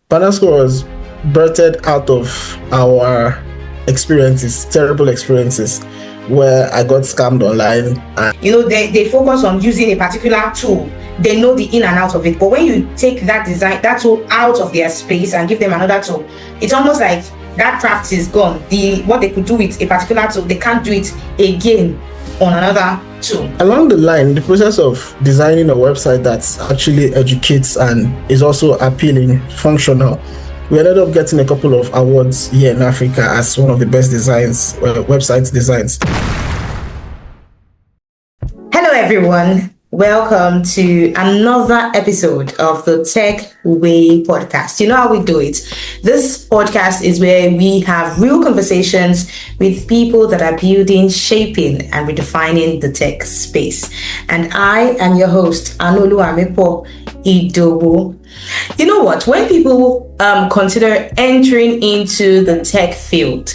Pandascrow was birthed out of our experiences, terrible experiences, where I got scammed online. They focus on using a particular tool. They know the in and out of it. But when you take that tool out of their space and give them another tool, it's almost like that craft is gone. What they could do with a particular tool, they can't do it again on another tool. Along the line, the process of designing a website that actually educates and is also appealing, functional, we ended up getting a couple of awards here in Africa as one of the best website designs. Hello everyone, welcome to another episode of the Tech Way podcast. You know how we do it. This podcast is where we have real conversations with people that are building, shaping, and redefining the tech space. And I am your host, Anolu Amepo Idobo. You know what? When people consider entering into the tech field,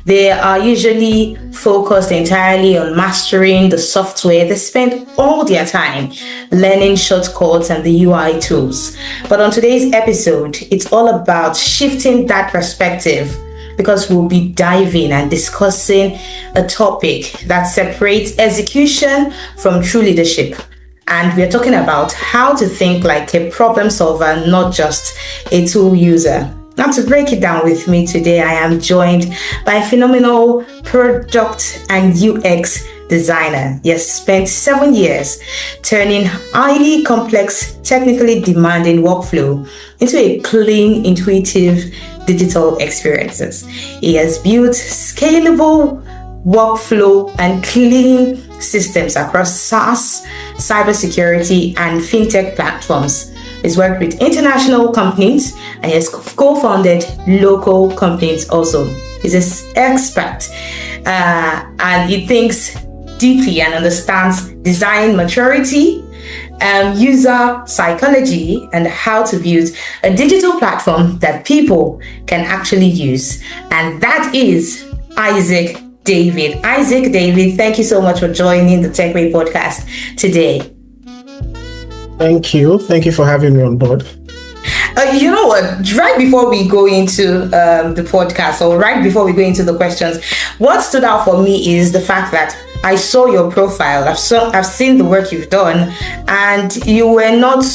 they are usually focused entirely on mastering the software. They spend all their time learning shortcuts and the UI tools. But on today's episode, it's all about shifting that perspective, because we'll be diving and discussing a topic that separates execution from true leadership. And we're talking about how to think like a problem solver, not just a tool user. Now, to break it down with me today, I am joined by a phenomenal product and UX designer. He has spent 7 years turning highly complex, technically demanding workflow into a clean, intuitive digital experiences. He has built scalable workflow and clean systems across SaaS, cybersecurity, and fintech platforms. He's worked with international companies and he has co-founded local companies also. He's an expert and he thinks deeply and understands design maturity, user psychology, and how to build a digital platform that people can actually use. And that is Isaac David. Isaac David, thank you so much for joining the Tech Way podcast today. Thank you. Thank you for having me on board. You know what? Right before we go into the podcast, or right before we go into the questions, what stood out for me is the fact that I saw your profile. I've seen the work you've done, and you were not.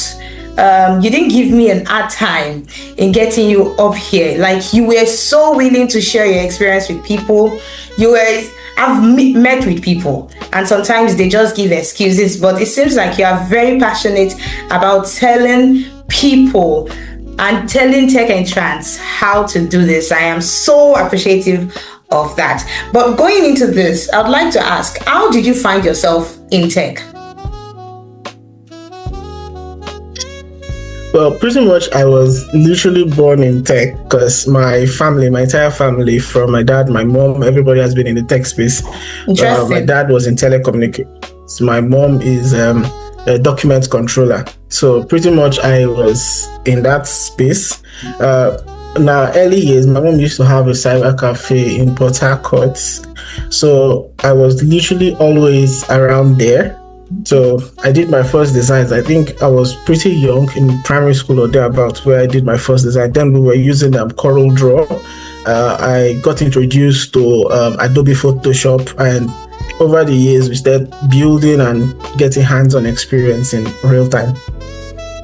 You didn't give me an hard time in getting you up here. Like, you were so willing to share your experience with people. I've met with people and sometimes they just give excuses, but it seems like you are very passionate about telling people and telling tech entrants how to do this. I am so appreciative of that. But going into this, I'd like to ask, how did you find yourself in tech? Well, pretty much I was literally born in tech because my entire family, from my dad, my mom, everybody has been in the tech space. My dad was in telecommunications. My mom is a document controller. So pretty much I was in that space. Now, early years, my mom used to have a cyber cafe in Port Harcourt. So I was literally always around there. So I did my first designs. I think I was pretty young, in primary school or thereabouts, where I did my first design. Then we were using Corel Draw. I got introduced to Adobe Photoshop, and over the years we started building and getting hands-on experience in real time.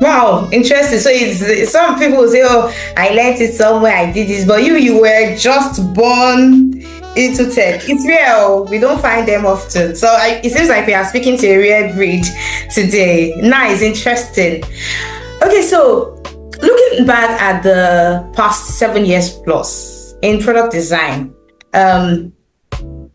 Wow, interesting. So it's some people say, "Oh, I learned it somewhere, I did this," but you were just born into tech. It's real. We don't find them often. So it seems like we are speaking to a rare breed today. Nice, interesting. Okay, so looking back at the past 7 years plus in product design,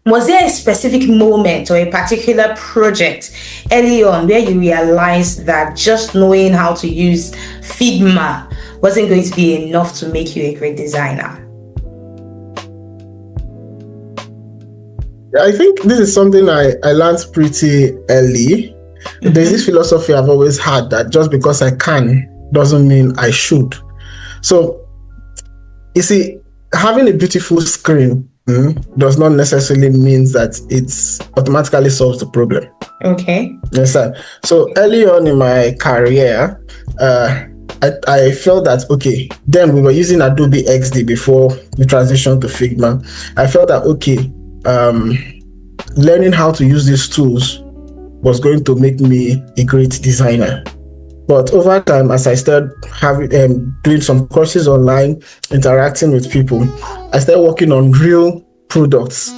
was there a specific moment or a particular project early on where you realized that just knowing how to use Figma wasn't going to be enough to make you a great designer? I think this is something I learned pretty early. Mm-hmm. There's this philosophy I've always had that just because I can doesn't mean I should. So, you see, having a beautiful screen does not necessarily mean that it's automatically solves the problem. Okay. Yes, sir. So early on in my career, I felt that, okay, then we were using Adobe XD before we transitioned to Figma. I felt that, okay, learning how to use these tools was going to make me a great designer. But over time, as I started doing some courses online, interacting with people, I started working on real products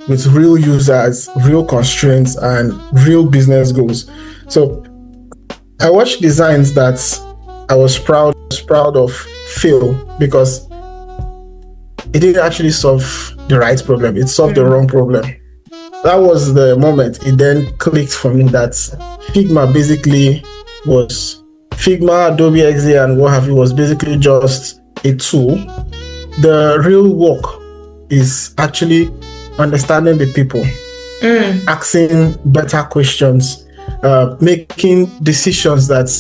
with real users, real constraints, and real business goals. So I watched designs that I was proud of fail because it didn't actually solve the right problem. It solved the wrong problem. That was the moment it then clicked for me that Figma basically was Figma, Adobe XD, and what have you was basically just a tool. The real work is actually understanding the people, asking better questions, making decisions that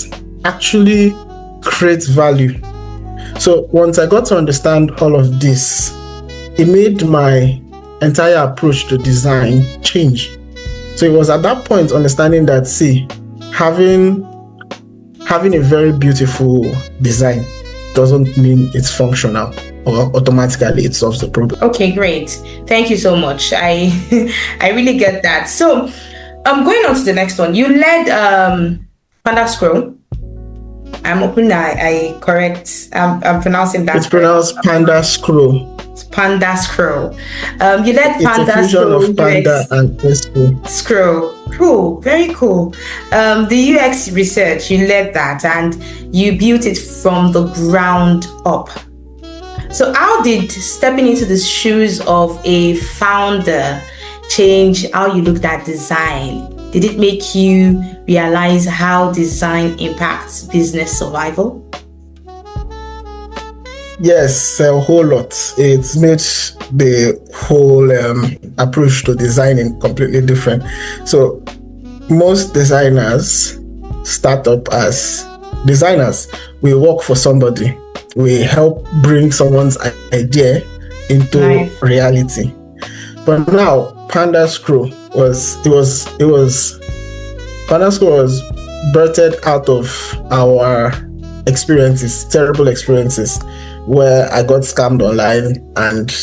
actually create value. So once I got to understand all of this, it made my entire approach to design change. So it was at that point understanding that, see, having a very beautiful design doesn't mean it's functional or automatically it solves the problem. Okay, great. Thank you so much. I really get that. So I'm going on to the next one. You led Pandascrow. I'm hoping I'm pronouncing that. It's pronounced Pandascrow. Pandascrow. You led It's Pandascrow. a fusion of Panda and Scroll. Cool, very cool. The UX research, you led that and you built it from the ground up. So how did stepping into the shoes of a founder change how you looked at design? Did it make you realize how design impacts business survival? Yes, a whole lot. It's made the whole approach to designing completely different. So most designers start up as designers. We work for somebody. We help bring someone's idea into reality. But now Pandascrow was birthed out of our experiences, terrible experiences, where I got scammed online and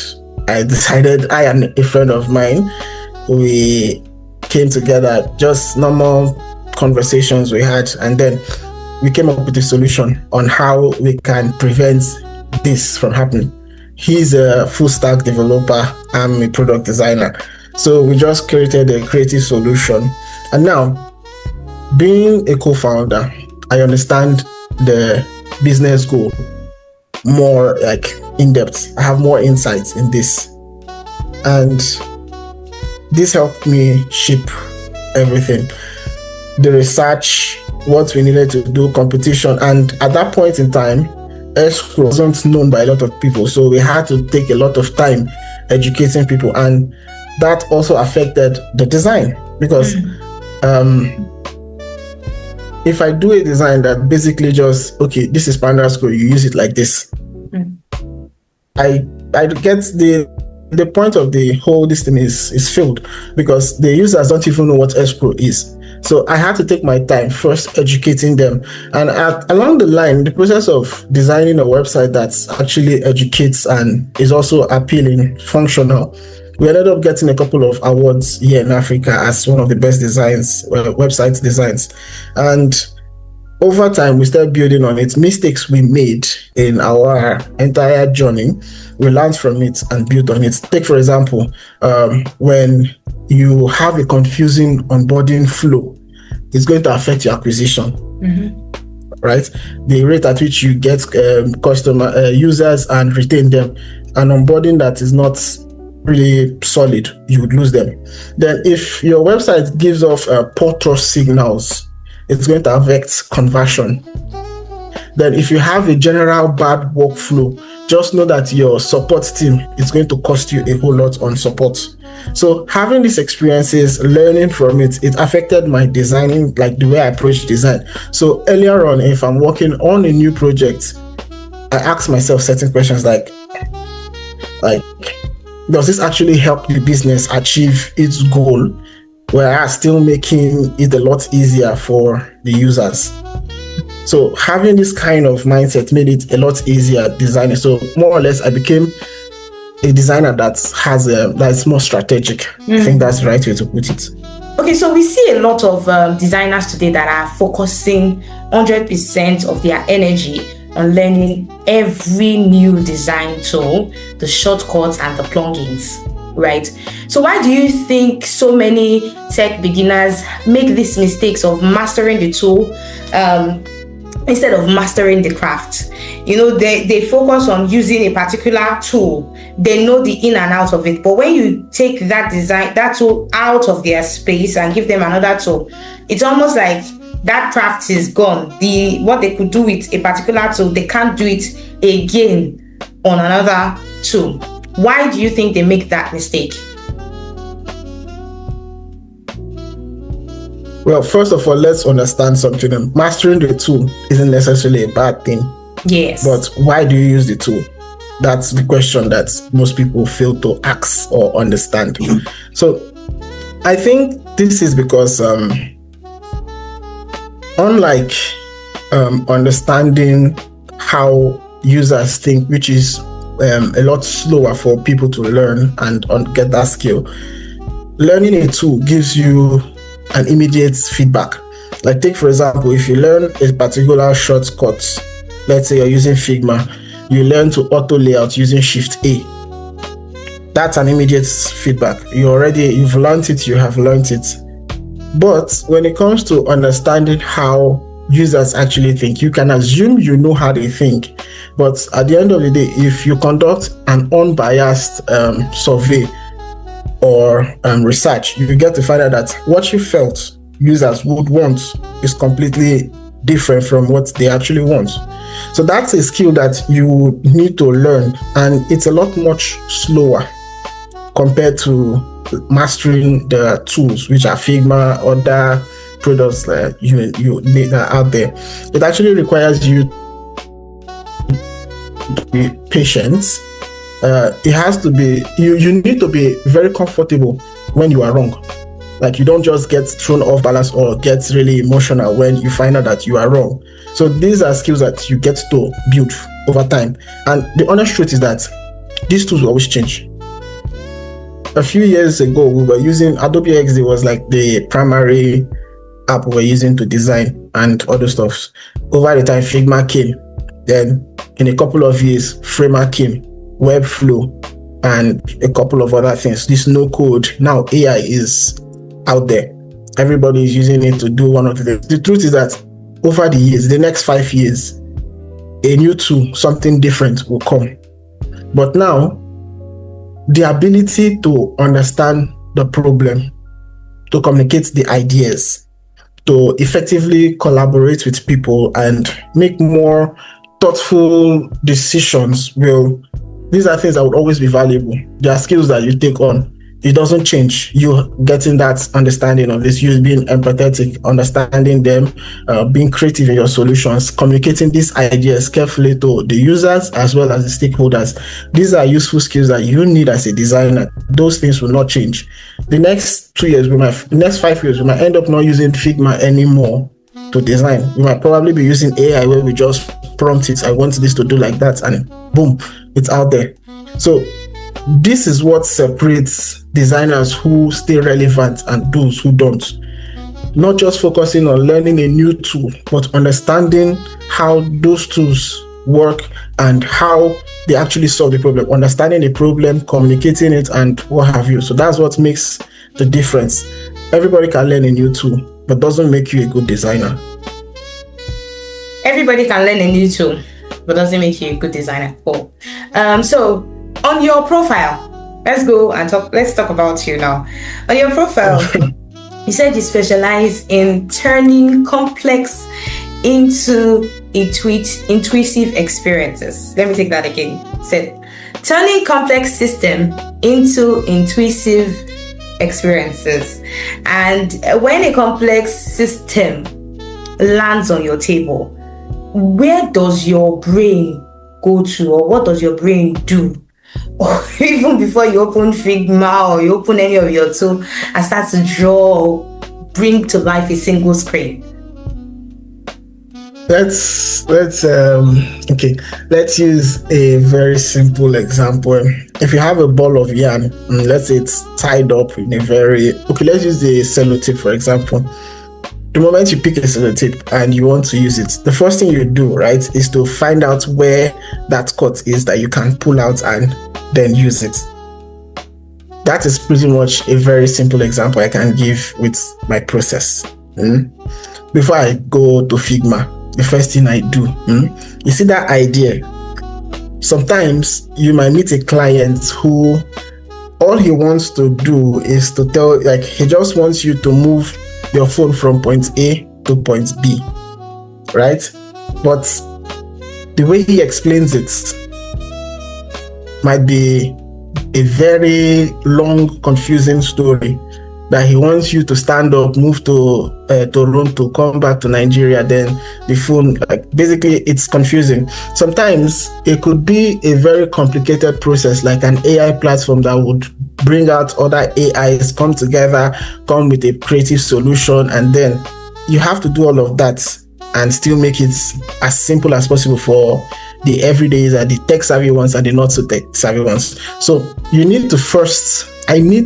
I decided, I and a friend of mine, we came together, just normal conversations we had, and then we came up with a solution on how we can prevent this from happening. He's a full stack developer, I'm a product designer. So we just created a creative solution. And now, being a co-founder, I understand the business goal more like in depth. I have more insights in this. And this helped me shape everything. The research, what we needed to do, competition. And at that point in time, escrow wasn't known by a lot of people. So we had to take a lot of time educating people. And that also affected the design because if I do a design that basically just, okay, this is Pandascrow, you use it like this. I get the point of the whole this thing is filled because the users don't even know what escrow is. So I had to take my time first educating them. And along the line, the process of designing a website that actually educates and is also appealing, functional, we ended up getting a couple of awards here in Africa as one of the best designs, website designs. And over time, we started building on it. Mistakes we made in our entire journey, we learned from it and built on it. Take, for example, when you have a confusing onboarding flow, it's going to affect your acquisition, right? The rate at which you get customer users and retain them, and onboarding that is not really solid, you would lose them. Then if your website gives off poor trust signals, it's going to affect conversion. Then if you have a general bad workflow, just know that your support team is going to cost you a whole lot on support. So having these experiences, learning from it, it affected my designing, like the way I approach design. So earlier on, if I'm working on a new project, I ask myself certain questions like does this actually help the business achieve its goal, whereas still making it a lot easier for the users? So having this kind of mindset made it a lot easier designing. So more or less, I became a designer that's more strategic. I think that's the right way to put it. Okay, so we see a lot of designers today that are focusing 100% of their energy on learning every new design tool, the shortcuts and the plugins, right? So why do you think so many tech beginners make these mistakes of mastering the tool instead of mastering the craft? You know, they focus on using a particular tool. They know the in and out of it. But when you take that tool out of their space and give them another tool, it's almost like that craft is gone. What they could do with a particular tool, they can't do it again on another tool. Why do you think they make that mistake? Well, first of all, let's understand something. Mastering the tool isn't necessarily a bad thing. Yes. But why do you use the tool? That's the question that most people fail to ask or understand. So I think this is because unlike understanding how users think, which is a lot slower for people to learn and get that skill, learning a tool gives you an immediate feedback. Like take for example, if you learn a particular shortcut, let's say you're using Figma, you learn to auto layout using Shift A. That's an immediate feedback. You've learned it, you have learned it. But when it comes to understanding how users actually think, you can assume you know how they think. But at the end of the day, if you conduct an unbiased survey or research, you get to find out that what you felt users would want is completely different from what they actually want. So that's a skill that you need to learn, and it's a lot much slower compared to mastering the tools, which are Figma, other products that you need out there. It actually requires you to be patient. It has to be, you need to be very comfortable when you are wrong. Like you don't just get thrown off balance or get really emotional when you find out that you are wrong. So these are skills that you get to build over time. And the honest truth is that these tools will always change. A few years ago, we were using Adobe XD, was like the primary app we were using to design and other stuff. Over the time, Figma came. Then in a couple of years, Framer came, Webflow, and a couple of other things. This no code, now AI is out there. Everybody is using it to do one of the things. The truth is that over the years, the next 5 years, a new tool, something different will come. But now, the ability to understand the problem, to communicate the ideas, to effectively collaborate with people and make more thoughtful decisions, these are things that would always be valuable. They are skills that you take on. It doesn't change. You getting that understanding of this, you being empathetic, understanding them, being creative in your solutions, communicating these ideas carefully to the users as well as the stakeholders. These are useful skills that you need as a designer. Those things will not change. The next 2 years, the next 5 years, we might end up not using Figma anymore to design. We might probably be using AI where we just prompt it, I want this to do like that, and boom, it's out there. So this is what separates designers who stay relevant and those who don't. Not just focusing on learning a new tool, but understanding how those tools work and how they actually solve the problem. Understanding the problem, communicating it, and what have you. So that's what makes the difference. Everybody can learn a new tool, but doesn't make you a good designer. Everybody can learn a new tool, but doesn't make you a good designer. Cool. So on your profile, let's talk about you now. On your profile, you said you specialize in turning complex into intuitive experiences. Let me take that again. Said turning complex system into intuitive experiences. And when a complex system lands on your table, where does your brain go to, or what does your brain do? Or even before you open Figma or you open any of your tools and start to draw or bring to life a single screen? let's okay, let's use a very simple example. If you have a ball of yarn, let's say it's tied up in a very let's use the sellotape for example. The moment you pick a sellotape and you want to use it, the first thing you do, right, is to find out where that cut is that you can pull out and then use it. That is pretty much a very simple example I can give with my process. Before I go to Figma, the first thing I do, you see that idea. Sometimes you might meet a client who all he wants to do is to tell, like, he just wants you to move your phone from point A to point B, right? But the way he explains it might be a very long, confusing story that he wants you to stand up, move to Toronto, come back to Nigeria, then the phone, like, basically it's confusing. Sometimes it could be a very complicated process, like an AI platform that would bring out other AIs, come together, come with a creative solution, and then you have to do all of that and still make it as simple as possible for the everyday user, the tech savvy ones and the not so tech savvy ones. So I need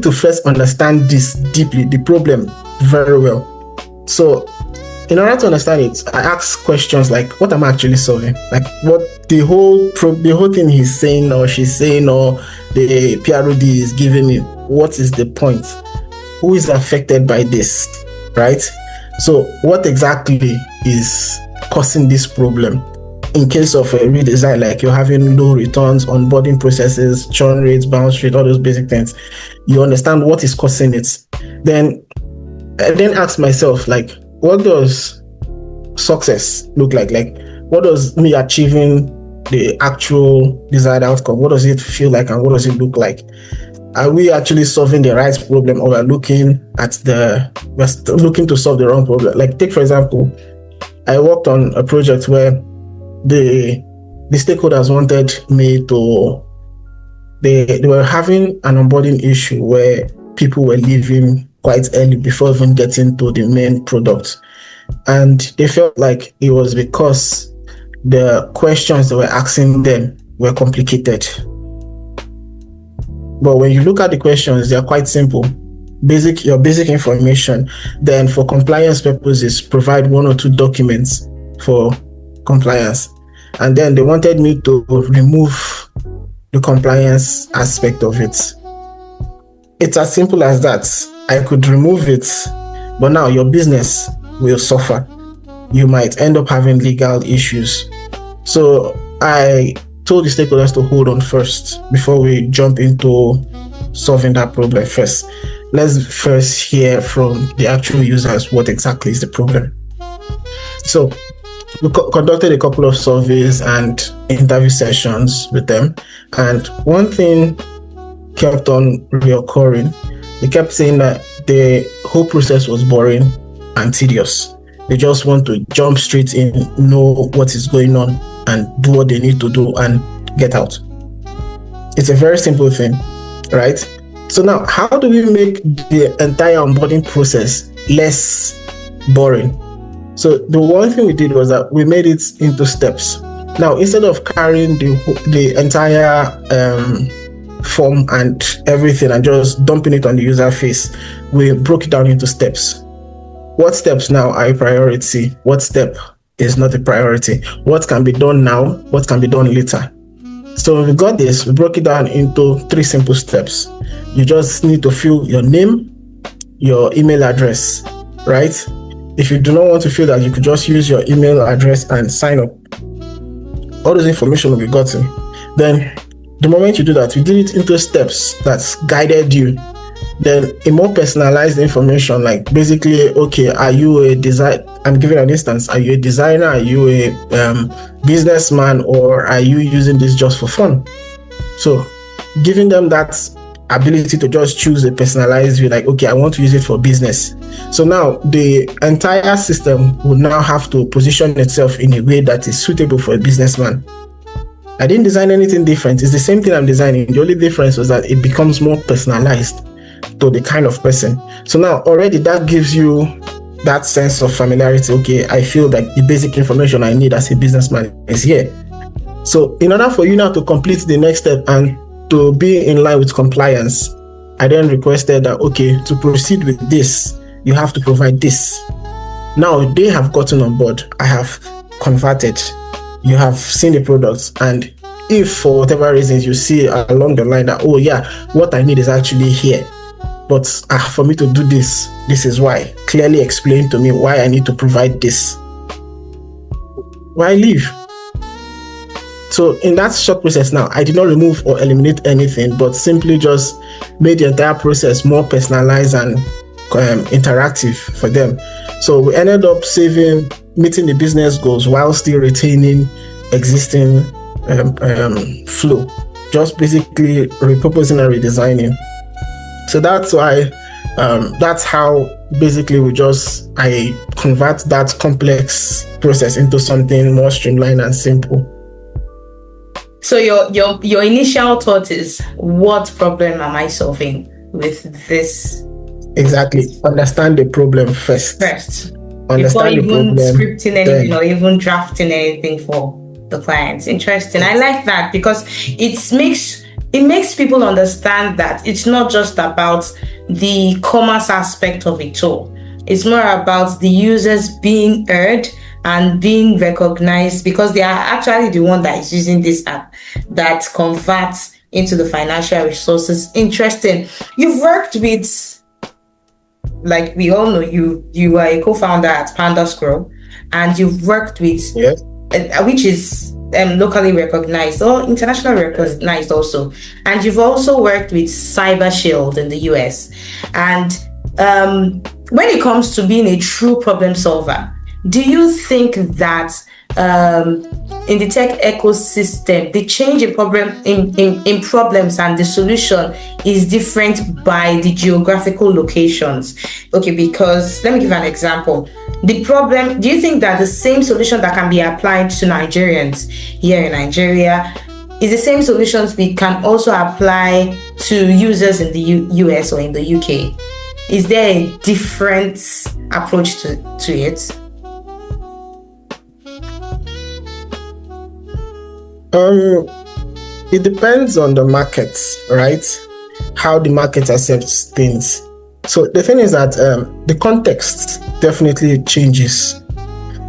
to first understand this deeply, the problem very well. So in order to understand it, I ask questions like, what am I actually solving? Like, what the whole thing he's saying or she's saying or the PROD is giving me, what is the point? Who is affected by this, right? So what exactly is causing this problem? In case of a redesign, like you're having low returns, onboarding processes, churn rates, bounce rate, all those basic things, you understand what is causing it. Then I ask myself, like, what does success look like? Like, what does me achieving the actual desired outcome, what does it feel like and what does it look like? Are we actually solving the right problem, or we're looking to solve the wrong problem? Like, take for example, I worked on a project where the stakeholders wanted me to, they were having an onboarding issue where people were leaving quite early before even getting to the main product. And they felt like it was because the questions they were asking them were complicated. But when you look at the questions, they are quite simple. Your basic information. Then for compliance purposes, provide 1 or 2 documents for compliance. And then they wanted me to remove the compliance aspect of it. It's as simple as that. I could remove it, but now your business will suffer. You might end up having legal issues. So I told the stakeholders to hold on first before we jump into solving that problem first. Let's first hear from the actual users what exactly is the problem. So we conducted a couple of surveys and interview sessions with them, and one thing kept on reoccurring. They kept saying that the whole process was boring and tedious. They just want to jump straight in, know what is going on, and do what they need to do and get out. It's a very simple thing, right? So now, how do we make the entire onboarding process less boring? So the one thing we did was that we made it into steps. Now, instead of carrying the entire form and everything and just dumping it on the user face, we broke it down into steps. What steps now are a priority? What step is not a priority? What can be done now? What can be done later? So when we got this, we broke it down into 3 simple steps. You just need to fill your name, your email address, right? If you do not want to fill that, you could just use your email address and sign up. All this information will be gotten. Then the moment you do that, we did it into steps that guided you. Then a more personalized information, like basically, okay, are you a design? I'm giving an instance. Are you a designer? Are you a businessman? Or are you using this just for fun? So giving them that ability to just choose a personalized view, like, okay, I want to use it for business. So now the entire system will now have to position itself in a way that is suitable for a businessman. I didn't design anything different. It's the same thing I'm designing. The only difference was that it becomes more personalized to the kind of person. So now already that gives you that sense of familiarity. Okay, I feel that the basic information I need as a businessman is here. So in order for you now to complete the next step and to be in line with compliance, I then requested that, okay, to proceed with this, you have to provide this. Now they have gotten on board. I have converted. You have seen the products, and if for whatever reasons you see along the line that, oh yeah, what I need is actually here, but for me to do this, this is why. Clearly explain to me why I need to provide this. Why leave? So in that short process now, I did not remove or eliminate anything, but simply just made the entire process more personalized and interactive for them. So we ended up meeting the business goals while still retaining existing flow, just basically repurposing and redesigning. So that's why, that's how basically I convert that complex process into something more streamlined and simple. So your initial thought is, what problem am I solving with this? Exactly. Understand the problem first. Understand before even scripting anything or even drafting anything for the clients. Interesting. I like that, because it makes people understand that it's not just about the commerce aspect of it all. It's more about the users being heard and being recognized, because they are actually the one that is using this app that converts into the financial resources. Interesting. You've worked with, like we all know, you are a co-founder at Pandascrow, and you've worked with, which is locally recognized or internationally recognized also, and you've also worked with CyberShield in the US. And when it comes to being a true problem solver, do you think that in the tech ecosystem, the change in problems and the solution is different by the geographical locations? Okay, because let me give an example. The problem, do you think that the same solution that can be applied to Nigerians here in Nigeria is the same solutions we can also apply to users in the US or in the UK? Is there a different approach to it? It depends on the market, right? How the market accepts things. So the thing is that the context definitely changes.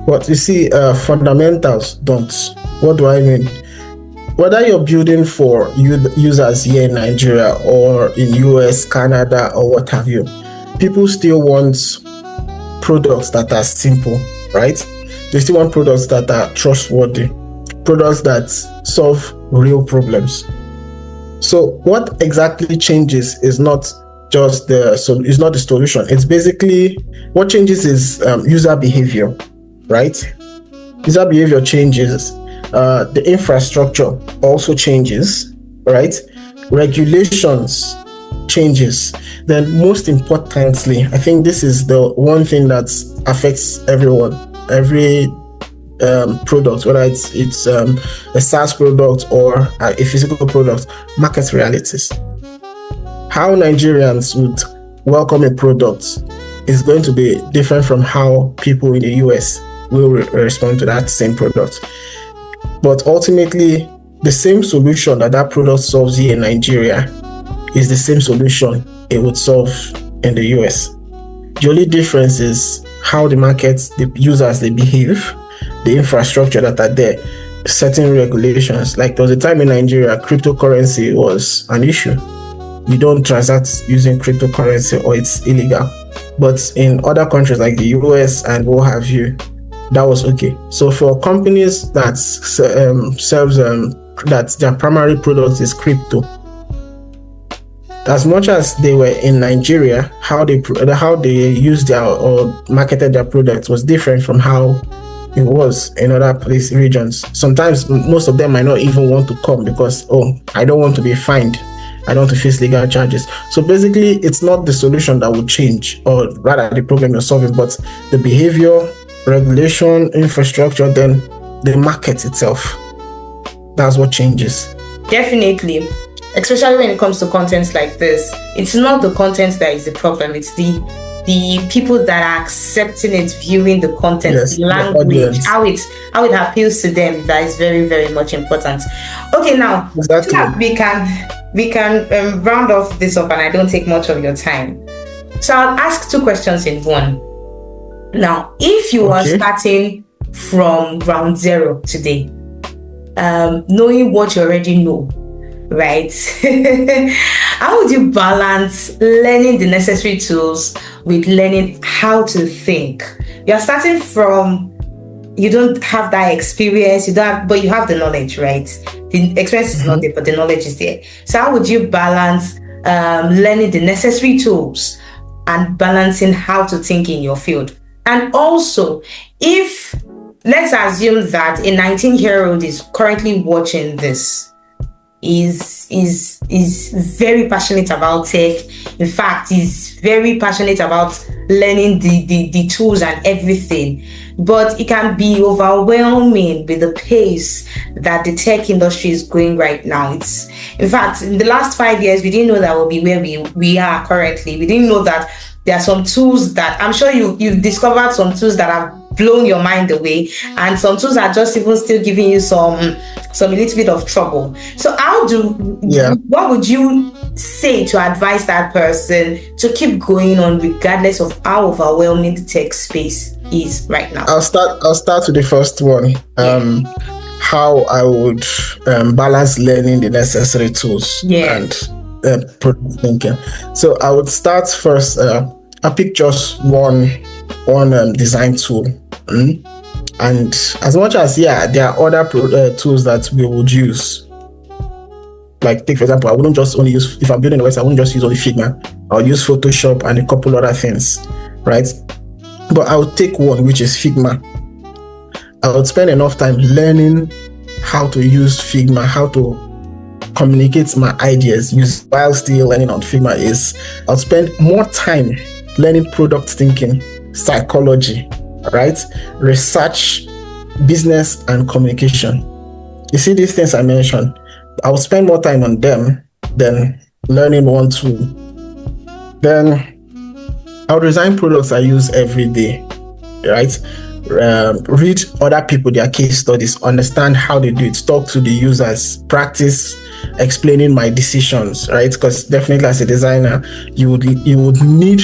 But you see, fundamentals don't. What do I mean? Whether you're building for users here in Nigeria or in US, Canada, or what have you, people still want products that are simple, right? They still want products that are trustworthy, products that solve real problems. So what exactly changes is not just the solution. It's basically what changes is user behavior, right? User behavior changes. The infrastructure also changes, right? Regulations changes. Then most importantly, I think this is the one thing that affects everyone, every product, whether it's a SaaS product or a physical product, market realities. How Nigerians would welcome a product is going to be different from how people in the US will respond to that same product. But ultimately, the same solution that product solves here in Nigeria is the same solution it would solve in the US. The only difference is how the markets, the users, they behave, the infrastructure that are there, certain regulations. Like there was a time in Nigeria, cryptocurrency was an issue. You don't transact using cryptocurrency or it's illegal. But in other countries like the US and what have you, that was okay. So for companies that serves that their primary product is crypto, as much as they were in Nigeria, how they used their or marketed their products was different from how it was in other regions. Sometimes most of them might not even want to come because, I don't want to be fined. I don't want to face legal charges. So basically, it's not the solution that will change, or rather the problem you're solving, but the behavior, regulation, infrastructure, then the market itself. That's what changes. Definitely. Especially when it comes to content like this, it's not the content that is the problem, it's the the people that are accepting it, viewing the content, Yes, the language, how it appeals to them, that is very, very much important. Okay, now exactly. we can round off this up, and I don't take much of your time. So I'll ask two questions in one. Now, if you are starting from ground zero today, knowing what you already know, right? How would you balance learning the necessary tools with learning how to think? You're starting from, you don't have that experience, but you have the knowledge, right? The experience is not there, but the knowledge is there. So how would you balance learning the necessary tools and balancing how to think in your field? And also, if let's assume that a 19-year-old is currently watching this, is very passionate about tech. In fact, is very passionate about learning the tools and everything. But it can be overwhelming with the pace that the tech industry is going right now. It's, in fact, in the last 5 years, we didn't know that we'll be where we are currently. We didn't know that there are some tools that I'm sure you've discovered some tools that have blown your mind away, and some tools are just even still giving you some a little bit of trouble. So what would you say to advise that person to keep going on regardless of how overwhelming the tech space is right now? I'll start with the first one. How I would balance learning the necessary tools and product thinking. So I would start first. I pick just one design tool, and as much as there are other tools that we would use. Like, take for example, I wouldn't just only use, if I'm building a website, I wouldn't just use only Figma. I'll use Photoshop and a couple other things, right? But I would take one, which is Figma. I would spend enough time learning how to use Figma, how to communicate my ideas while still learning on Figma. I'll spend more time learning product thinking, psychology, right? Research, business, and communication. You see these things I mentioned, I will spend more time on them than learning one tool. Then I'll design products I use every day, right? Read other people, their case studies, understand how they do it, talk to the users, practice explaining my decisions, right? Because definitely as a designer, you would need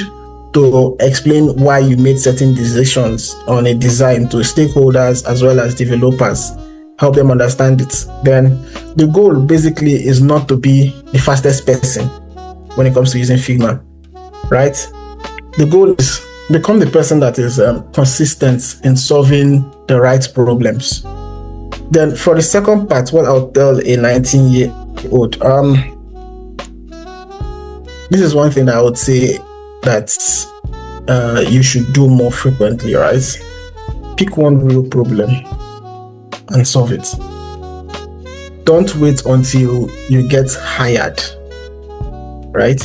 to explain why you made certain decisions on a design to stakeholders as well as developers, help them understand it. Then the goal basically is not to be the fastest person when it comes to using Figma, right? The goal is become the person that is consistent in solving the right problems. Then for the second part, what I'll tell a 19-year-old, this is one thing I would say that you should do more frequently, right? Pick one real problem and solve it. Don't wait until you get hired, right?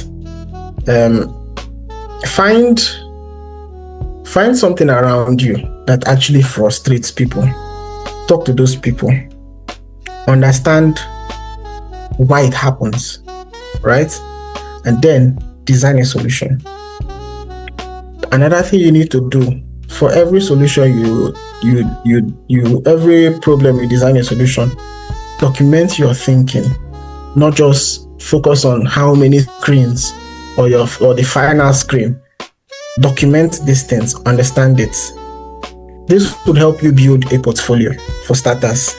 Find something around you that actually frustrates people. Talk to those people. Understand why it happens, right? And then design a solution. Another thing you need to do for every solution every problem you design a solution, document your thinking, not just focus on how many screens or the final screen. Document these things, understand it. This would help you build a portfolio for starters.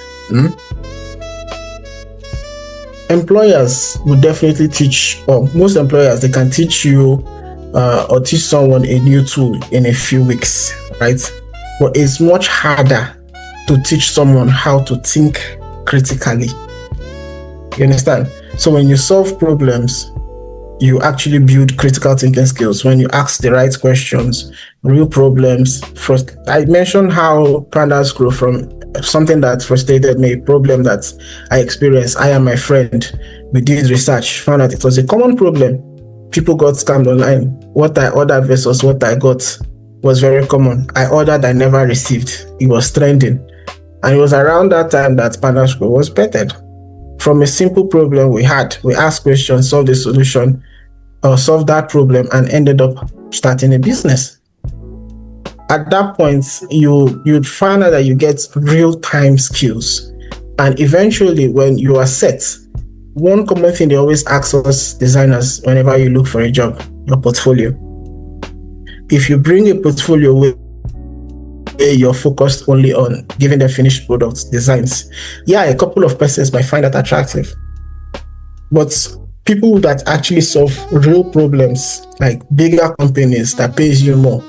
Employers will definitely teach, or most employers, they can teach you or teach someone a new tool in a few weeks, right? But it's much harder to teach someone how to think critically. You understand? So when you solve problems, you actually build critical thinking skills when you ask the right questions, real problems. First, I mentioned how Pandascrow, from something that frustrated me, a problem that I experienced, I and my friend, we did research, found out it was a common problem. People got scammed online. What I ordered versus what I got was very common. I ordered, I never received. It was trending. And it was around that time that Pandascrow was bettered. From a simple problem we asked questions, solved the solution, or solved that problem, and ended up starting a business. At that point, you'd find out that you get real-time skills. And eventually, when you are set, one common thing they always ask us designers whenever you look for a job, your portfolio. If you bring a portfolio where you're focused only on giving the finished products, designs, a couple of persons might find that attractive. But people that actually solve real problems, like bigger companies that pays you more,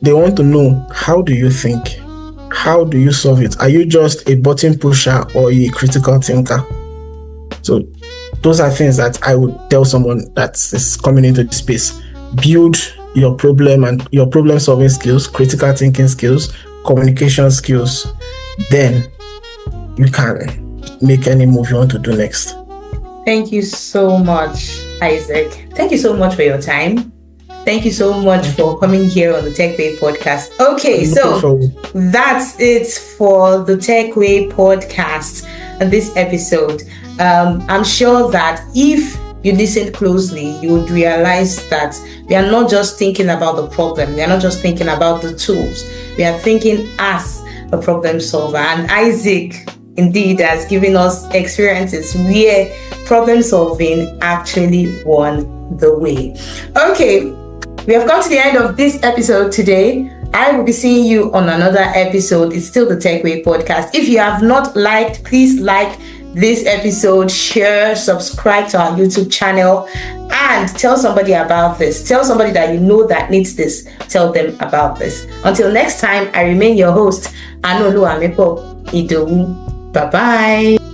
they want to know, how do you think? How do you solve it? Are you just a button pusher or a critical thinker? So those are things that I would tell someone that is coming into the space. Build your problem and your problem solving skills, critical thinking skills, communication skills. Then you can make any move you want to do next. Thank you so much, Isaac. Thank you so much for your time. Thank you so much for coming here on the Tech Way podcast. Okay, so that's it for the Tech Way podcast and this episode. I'm sure that if you listen closely, you would realize that we are not just thinking about the problem. We are not just thinking about the tools. We are thinking as a problem solver. And Isaac indeed has given us experiences where problem solving actually won the way. Okay, we have come to the end of this episode today. I will be seeing you on another episode. It's still the Tech Way podcast. If you have not liked, please like this episode, share, subscribe to our YouTube channel, and tell somebody about this. Tell somebody that you know that needs this. Tell them about this. Until next time, I remain your host, Anolu Amepo Idowu. Bye-bye.